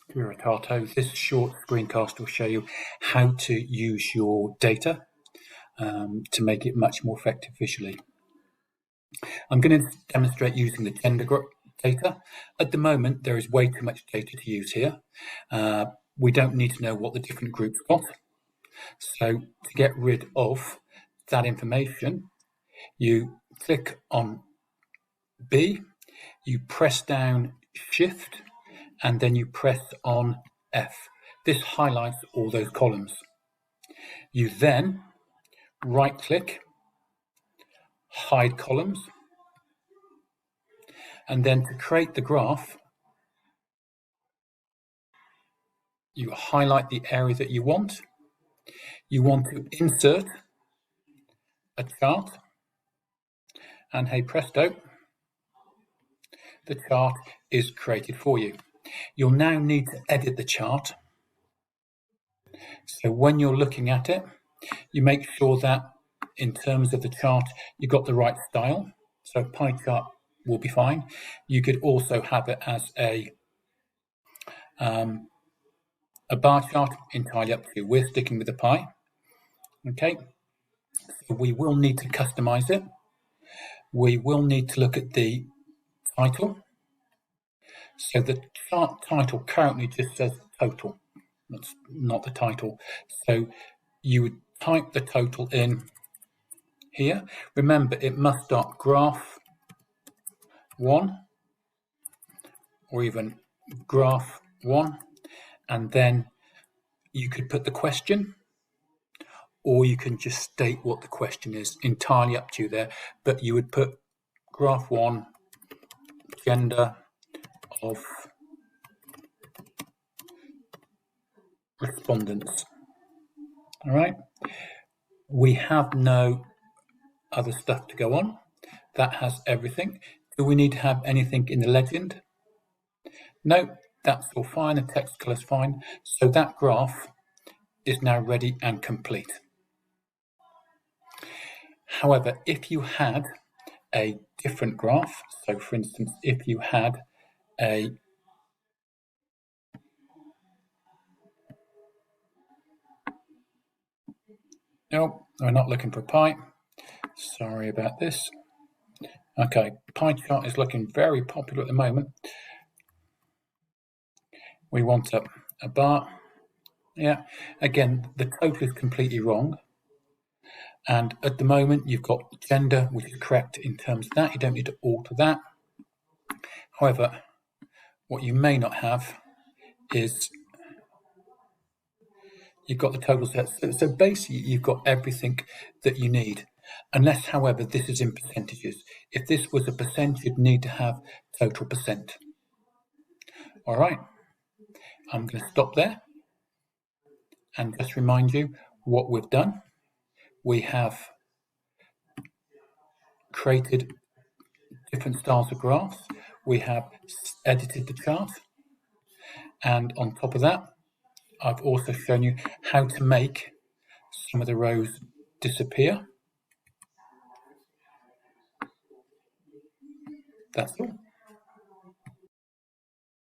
This short screencast will show you how to use your data to make it much more effective visually. I'm going to demonstrate using the gender data. At the moment, there is way too much data to use here. We don't need to know what the different groups got. So to get rid of that information, you click on B, you press down Shift, and then you press on F. This highlights all those columns. You then right-click, hide columns, and then to create the graph, you highlight the area that you want. You want to insert a chart, and hey presto, the chart is created for you. You'll now need to edit the chart. So when you're looking at it, you make sure that in terms of the chart, you've got the right style. So pie chart will be fine. You could also have it as a bar chart, entirely up to you. We're sticking with the pie. Okay, so we will need to customize it. We will need to look at the title. So the chart title currently just says total. That's not the title. So you would type the total in here. Remember, it must start graph 1 or even graph 1, and then you could put the question, or you can just state what the question is, entirely up to you there. But you would put graph 1, gender of respondents. All right. We have no other stuff to go on. That has everything. Do we need to have anything in the legend? No, that's all fine. The text color is fine. So that graph is now ready and complete. However, if you had a different graph, so for instance, if you had a no, we're not looking for pie. Sorry about this. Okay, pie chart is looking very popular at the moment. We want a bar. Yeah, again, the total is completely wrong. And at the moment, you've got gender, which is correct in terms of that. You don't need to alter that. However, what you may not have is you've got the total set. So basically, you've got everything that you need. Unless, however, this is in percentages. If this was a percent, you'd need to have total percent. All right, I'm going to stop there and just remind you what we've done. We have created different styles of graphs. We have edited the chart. And on top of that, I've also shown you how to make some of the rows disappear. That's all.